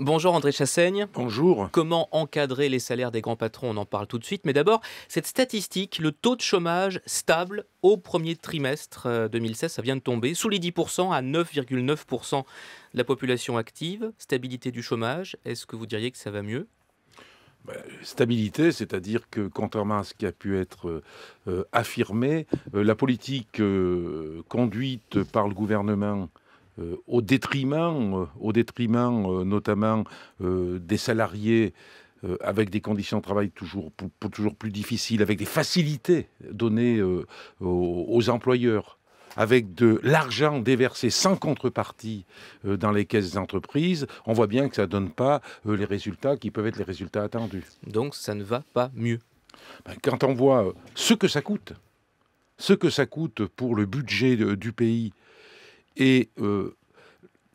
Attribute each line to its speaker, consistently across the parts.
Speaker 1: Bonjour André Chassaigne.
Speaker 2: Bonjour.
Speaker 1: Comment encadrer les salaires des grands patrons? On en parle tout de suite. Mais d'abord, cette statistique, le taux de chômage stable au premier trimestre 2016, ça vient de tomber, sous les 10% à 9,9% de la population active. Stabilité du chômage, est-ce que vous diriez que ça va mieux?
Speaker 2: Stabilité, c'est-à-dire que contrairement à ce qui a pu être affirmé, la politique conduite par le gouvernement au détriment notamment des salariés avec des conditions de travail toujours plus difficiles, avec des facilités données aux employeurs, avec de l'argent déversé sans contrepartie dans les caisses des entreprises, on voit bien que ça ne donne pas les résultats qui peuvent être les résultats attendus.
Speaker 1: Donc ça ne va pas mieux.
Speaker 2: Quand on voit ce que ça coûte pour le budget du pays, et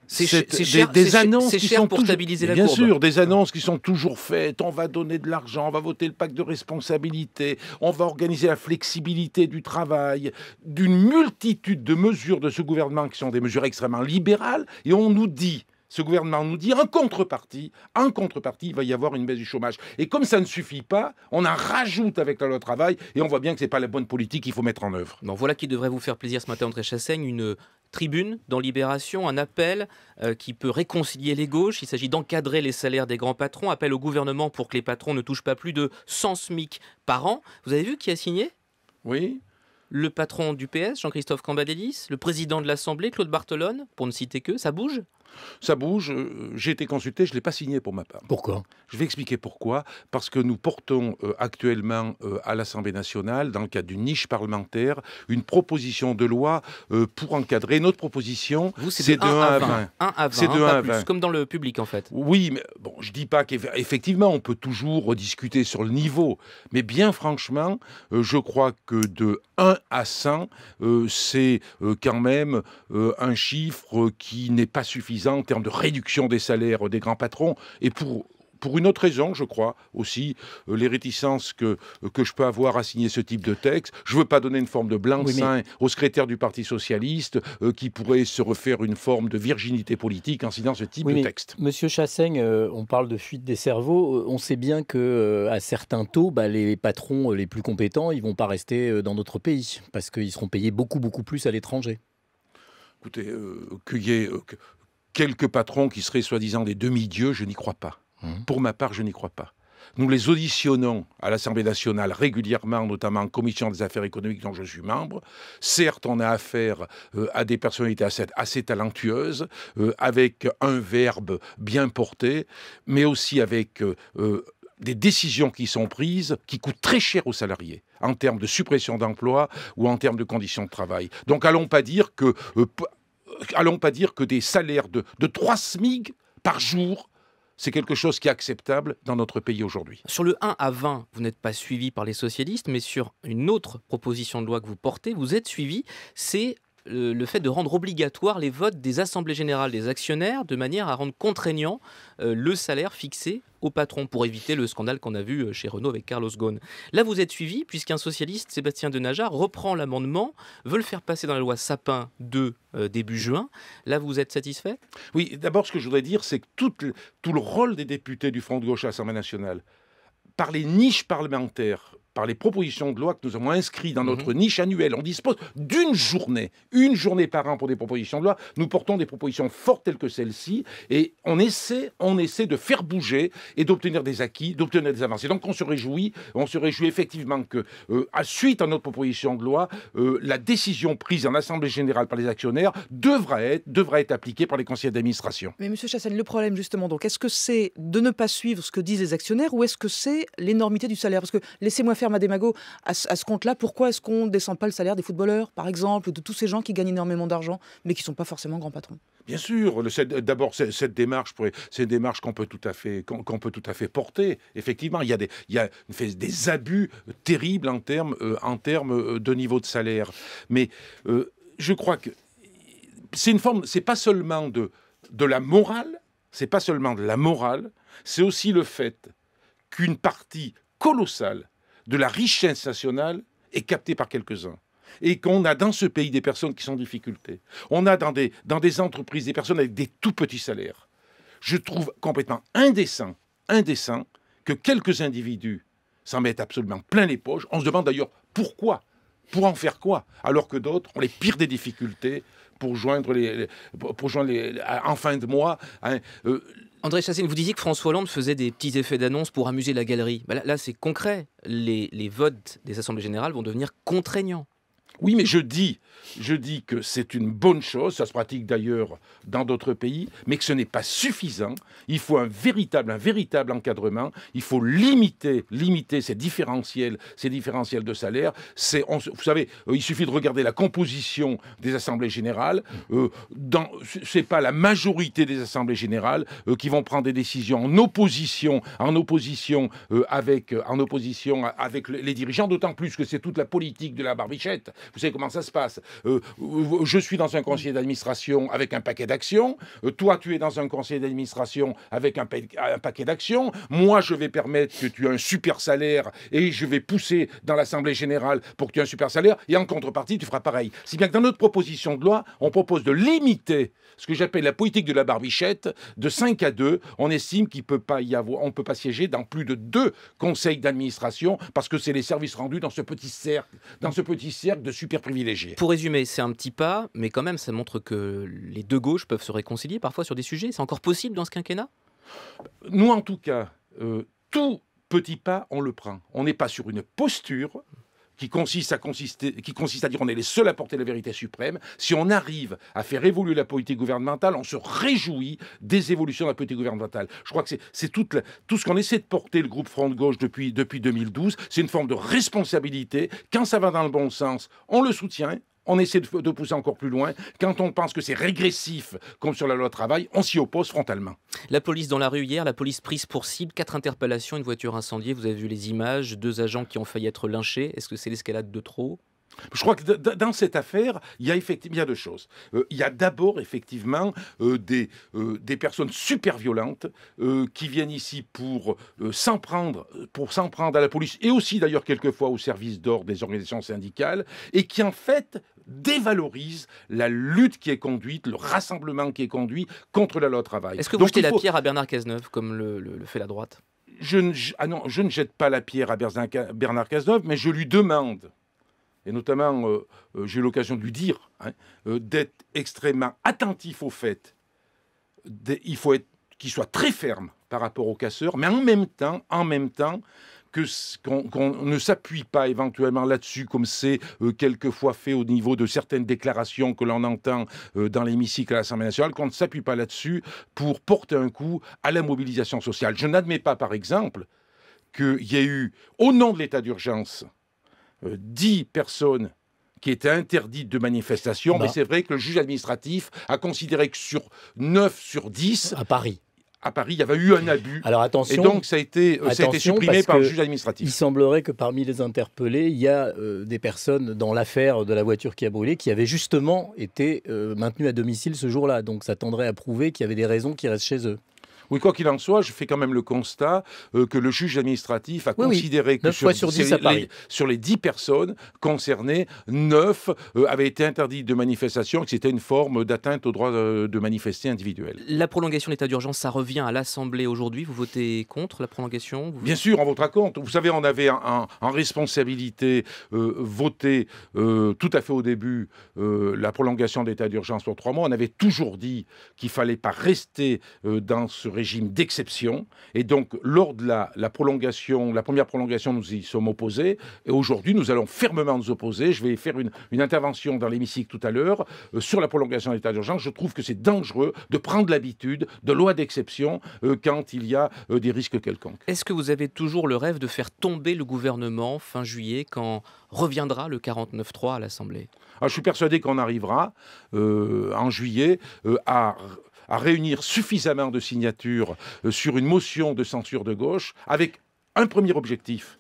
Speaker 1: C'est cher,
Speaker 2: des annonces
Speaker 1: c'est
Speaker 2: qui
Speaker 1: cher
Speaker 2: sont
Speaker 1: pour
Speaker 2: toujours,
Speaker 1: stabiliser la
Speaker 2: bien
Speaker 1: courbe.
Speaker 2: sûr, des annonces qui sont toujours faites. On va donner de l'argent, on va voter le pacte de responsabilité, on va organiser la flexibilité du travail, d'une multitude de mesures de ce gouvernement qui sont des mesures extrêmement libérales, et ce gouvernement nous dit, en contrepartie, il va y avoir une baisse du chômage. Et comme ça ne suffit pas, on en rajoute avec la loi travail, et on voit bien que ce n'est pas la bonne politique qu'il faut mettre en œuvre.
Speaker 1: Bon, voilà qui devrait vous faire plaisir ce matin, André Chassaigne, une tribune dans Libération, un appel qui peut réconcilier les gauches. Il s'agit d'encadrer les salaires des grands patrons, appel au gouvernement pour que les patrons ne touchent pas plus de 100 SMIC par an. Vous avez vu qui a signé?
Speaker 2: Oui.
Speaker 1: Le patron du PS, Jean-Christophe Cambadélis, le président de l'Assemblée, Claude Barthelone, pour ne citer que. Ça bouge?
Speaker 2: Ça bouge, j'ai été consulté, je ne l'ai pas signé pour ma part.
Speaker 1: Pourquoi?
Speaker 2: Je vais expliquer pourquoi. Parce que nous portons actuellement à l'Assemblée nationale, dans le cadre d'une niche parlementaire, une proposition de loi pour encadrer. Notre proposition,
Speaker 1: c'est de 1 à 20. 1 à 20,
Speaker 2: c'est de 1 à 20.
Speaker 1: Comme dans le public en fait.
Speaker 2: Oui, mais bon, je ne dis pas qu'effectivement, on peut toujours rediscuter sur le niveau. Mais bien franchement, je crois que de 1 à 100, c'est quand même un chiffre qui n'est pas suffisant en termes de réduction des salaires des grands patrons. Et pour une autre raison, je crois, aussi, les réticences que je peux avoir à signer ce type de texte. Je ne veux pas donner une forme de blanc-seing au secrétaire du Parti socialiste qui pourrait se refaire une forme de virginité politique en signant ce type de texte.
Speaker 3: Monsieur Chassaigne, on parle de fuite des cerveaux. On sait bien qu'à certains taux, les patrons les plus compétents, ils ne vont pas rester dans notre pays parce qu'ils seront payés beaucoup, beaucoup plus à l'étranger.
Speaker 2: Écoutez, qu'il y ait quelques patrons qui seraient soi-disant des demi-dieux, je n'y crois pas. Pour ma part, je n'y crois pas. Nous les auditionnons à l'Assemblée nationale régulièrement, notamment en commission des affaires économiques dont je suis membre. Certes, on a affaire à des personnalités assez talentueuses, avec un verbe bien porté, mais aussi avec des décisions qui sont prises, qui coûtent très cher aux salariés, en termes de suppression d'emplois ou en termes de conditions de travail. Donc, allons pas dire que des salaires de 3 SMIC par jour, c'est quelque chose qui est acceptable dans notre pays aujourd'hui.
Speaker 1: Sur le 1 à 20, vous n'êtes pas suivi par les socialistes, mais sur une autre proposition de loi que vous portez, vous êtes suivi, c'est le fait de rendre obligatoire les votes des assemblées générales des actionnaires de manière à rendre contraignant le salaire fixé au patron pour éviter le scandale qu'on a vu chez Renault avec Carlos Ghosn. Là, vous êtes suivi puisqu'un socialiste, Sébastien Denaja, reprend l'amendement, veut le faire passer dans la loi Sapin 2 début juin. Là, vous êtes satisfait?
Speaker 2: Oui, d'abord, ce que je voudrais dire, c'est que tout le rôle des députés du Front de gauche à l'Assemblée nationale, par les niches parlementaires, par les propositions de loi que nous avons inscrites dans notre niche annuelle, on dispose d'une journée, une journée par an pour des propositions de loi. Nous portons des propositions fortes telles que celle-ci et on essaie de faire bouger et d'obtenir des acquis, d'obtenir des avancées. Donc on se réjouit effectivement que, suite à notre proposition de loi, la décision prise en Assemblée générale par les actionnaires devra être appliquée par les conseillers d'administration.
Speaker 4: Mais Monsieur Chassaigne, le problème justement, donc, est-ce que c'est de ne pas suivre ce que disent les actionnaires ou est-ce que c'est l'énormité du salaire? Parce que laissez-moi faire ma démago à ce compte-là. Pourquoi est-ce qu'on ne descend pas le salaire des footballeurs, par exemple, ou de tous ces gens qui gagnent énormément d'argent, mais qui ne sont pas forcément grands patrons?
Speaker 2: Bien sûr, d'abord cette démarche, c'est une démarche qu'on peut tout à fait porter. Effectivement, il y a des abus terribles en termes de niveau de salaire. Mais je crois que c'est pas seulement de la morale, c'est aussi le fait qu'une partie colossale de la richesse nationale est captée par quelques-uns. Et qu'on a dans ce pays des personnes qui sont en difficulté. On a dans des entreprises des personnes avec des tout petits salaires. Je trouve complètement indécent que quelques individus s'en mettent absolument plein les poches. On se demande d'ailleurs pourquoi. Pour en faire quoi? Alors que d'autres ont les pires des difficultés pour joindre en fin de mois. Hein,
Speaker 1: André Chassaigne, vous disiez que François Hollande faisait des petits effets d'annonce pour amuser la galerie. Là, c'est concret. Les votes des assemblées générales vont devenir contraignants.
Speaker 2: Oui, mais je dis que c'est une bonne chose, ça se pratique d'ailleurs dans d'autres pays, mais que ce n'est pas suffisant. Il faut un véritable encadrement. Il faut limiter ces différentiels de salaire. Vous savez, il suffit de regarder la composition des assemblées générales. C'est pas la majorité des assemblées générales qui vont prendre des décisions en opposition avec les dirigeants, d'autant plus que c'est toute la politique de la barbichette. Vous savez comment ça se passe. Je suis dans un conseil d'administration avec un paquet d'actions. Toi, tu es dans un conseil d'administration avec un paquet d'actions. Moi, je vais permettre que tu aies un super salaire et je vais pousser dans l'Assemblée générale pour que tu aies un super salaire. Et en contrepartie, tu feras pareil. Si bien que dans notre proposition de loi, on propose de limiter ce que j'appelle la politique de la barbichette de 5 à 2. On estime qu'il peut pas y avoir, on ne peut pas siéger dans plus de 2 conseils d'administration parce que c'est les services rendus dans ce petit cercle de super privilégiés.
Speaker 1: Pour résumer, c'est un petit pas, mais quand même, ça montre que les deux gauches peuvent se réconcilier parfois sur des sujets. C'est encore possible dans ce quinquennat?
Speaker 2: Nous, en tout cas, tout petit pas, on le prend. On n'est pas sur une posture qui consiste à dire on est les seuls à porter la vérité suprême. Si on arrive à faire évoluer la politique gouvernementale, on se réjouit des évolutions de la politique gouvernementale. Je crois que c'est tout ce qu'on essaie de porter, le groupe Front de Gauche, depuis 2012. C'est une forme de responsabilité. Quand ça va dans le bon sens, on le soutient. On essaie de pousser encore plus loin. Quand on pense que c'est régressif, comme sur la loi travail, on s'y oppose frontalement.
Speaker 1: La police dans la rue hier, la police prise pour cible, 4 interpellations, une voiture incendiée. Vous avez vu les images, 2 agents qui ont failli être lynchés. Est-ce que c'est l'escalade de trop ?
Speaker 2: Je crois que dans cette affaire, il y a 2 choses. Il y a d'abord effectivement des personnes super violentes qui viennent ici pour s'en prendre à la police et aussi d'ailleurs quelquefois au service d'ordre des organisations syndicales et qui en fait dévalorisent la lutte qui est conduite, le rassemblement qui est conduit contre la loi travail.
Speaker 1: Est-ce que vous jetez la pierre à Bernard Cazeneuve comme le fait la droite ?
Speaker 2: Je ne jette pas la pierre à Bernard Cazeneuve, mais je lui demande, et notamment, j'ai eu l'occasion de lui dire, d'être extrêmement attentif au fait. Il faut qu'il soit très ferme par rapport aux casseurs, mais en même temps, qu'on ne s'appuie pas éventuellement là-dessus, comme c'est quelquefois fait au niveau de certaines déclarations que l'on entend dans l'hémicycle à l'Assemblée nationale, qu'on ne s'appuie pas là-dessus pour porter un coup à la mobilisation sociale. Je n'admets pas, par exemple, qu'il y ait eu, au nom de l'état d'urgence, 10 personnes qui étaient interdites de manifestation, mais c'est vrai que le juge administratif a considéré que sur 9 sur 10... À Paris, il y avait eu un abus.
Speaker 3: Alors attention,
Speaker 2: et donc ça a été supprimé par le juge administratif.
Speaker 3: Il semblerait que parmi les interpellés, il y a des personnes dans l'affaire de la voiture qui a brûlé qui avaient justement été maintenues à domicile ce jour-là. Donc ça tendrait à prouver qu'il y avait des raisons qui restent chez eux.
Speaker 2: Oui, quoi qu'il en soit, je fais quand même le constat que le juge administratif a considéré que sur les 10 personnes concernées, 9 avaient été interdites de manifestation et que c'était une forme d'atteinte au droit de manifester individuel.
Speaker 1: La prolongation de l'état d'urgence, ça revient à l'Assemblée aujourd'hui. Vous votez contre la prolongation ?
Speaker 2: Bien sûr, on votera contre. Vous savez, on avait en responsabilité voté tout à fait au début la prolongation de l'état d'urgence pour 3 mois. On avait toujours dit qu'il ne fallait pas rester dans ce régime d'exception. Et donc, lors de la première prolongation, nous y sommes opposés. Et aujourd'hui, nous allons fermement nous opposer. Je vais faire une intervention dans l'hémicycle tout à l'heure sur la prolongation de l'état d'urgence. Je trouve que c'est dangereux de prendre l'habitude de loi d'exception quand il y a des risques quelconques.
Speaker 1: Est-ce que vous avez toujours le rêve de faire tomber le gouvernement fin juillet quand reviendra le 49.3 à l'Assemblée ?
Speaker 2: Je suis persuadé qu'on arrivera en juillet à réunir suffisamment de signatures sur une motion de censure de gauche avec un premier objectif,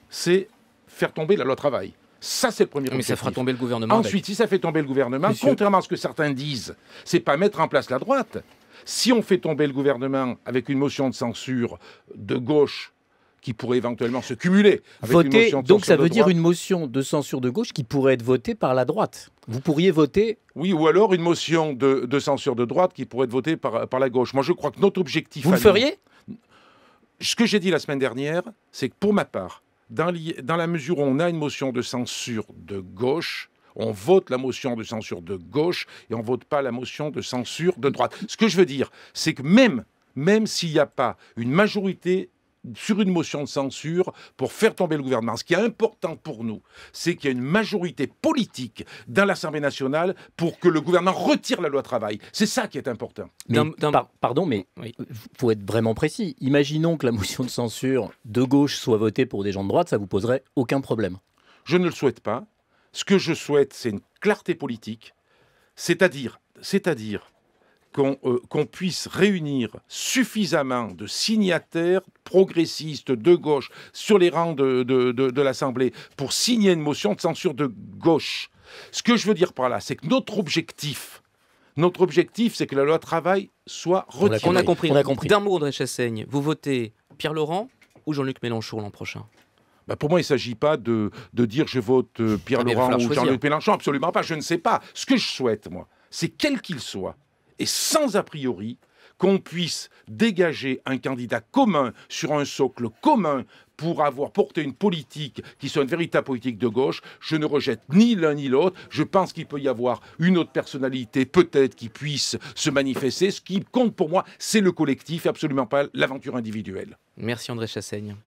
Speaker 2: c'est faire tomber la loi travail. Ça, c'est le premier objectif.
Speaker 1: Mais ça fera tomber le gouvernement.
Speaker 2: Ensuite, si ça fait tomber le gouvernement, contrairement à ce que certains disent, c'est pas mettre en place la droite. Si on fait tomber le gouvernement avec une motion de censure de gauche qui pourrait éventuellement se cumuler avec une
Speaker 3: Voter,
Speaker 2: motion de
Speaker 3: donc
Speaker 2: censure
Speaker 3: ça
Speaker 2: de
Speaker 3: veut dire
Speaker 2: droite.
Speaker 3: une motion de censure de gauche qui pourrait être votée par la droite. Vous pourriez voter.
Speaker 2: Oui, ou alors une motion de censure de droite qui pourrait être votée par la gauche. Moi, je crois que notre objectif...
Speaker 3: Vous
Speaker 2: à
Speaker 3: le
Speaker 2: nous-
Speaker 3: feriez?
Speaker 2: Ce que j'ai dit la semaine dernière, c'est que pour ma part, dans la mesure où on a une motion de censure de gauche, on vote la motion de censure de gauche et on ne vote pas la motion de censure de droite. Ce que je veux dire, c'est que même s'il n'y a pas une majorité sur une motion de censure pour faire tomber le gouvernement, ce qui est important pour nous, c'est qu'il y a une majorité politique dans l'Assemblée nationale pour que le gouvernement retire la loi travail. C'est ça qui est important.
Speaker 3: Mais,
Speaker 1: D'un-
Speaker 3: pardon, mais
Speaker 1: Oui.
Speaker 3: faut être vraiment précis. Imaginons que la motion de censure de gauche soit votée pour des gens de droite, ça vous poserait aucun problème.
Speaker 2: Je ne le souhaite pas. Ce que je souhaite, c'est une clarté politique, c'est-à-dire qu'on puisse réunir suffisamment de signataires progressistes de gauche sur les rangs de l'Assemblée pour signer une motion de censure de gauche. Ce que je veux dire par là, c'est que notre objectif, c'est que la loi travail soit retirée.
Speaker 1: On a compris.
Speaker 3: On a compris.
Speaker 1: D'un mot, André Chassaigne, vous votez Pierre Laurent ou Jean-Luc Mélenchon l'an prochain?
Speaker 2: Bah, pour moi, il ne s'agit pas de dire je vote Pierre
Speaker 1: Ah, mais il va
Speaker 2: Laurent
Speaker 1: falloir
Speaker 2: ou
Speaker 1: choisir.
Speaker 2: Jean-Luc Mélenchon. Absolument pas. Je ne sais pas. Ce que je souhaite, moi, c'est quel qu'il soit, et sans a priori, qu'on puisse dégager un candidat commun sur un socle commun pour avoir porté une politique qui soit une véritable politique de gauche. Je ne rejette ni l'un ni l'autre. Je pense qu'il peut y avoir une autre personnalité, peut-être, qui puisse se manifester. Ce qui compte pour moi, c'est le collectif et absolument pas l'aventure individuelle.
Speaker 1: Merci André Chassaigne.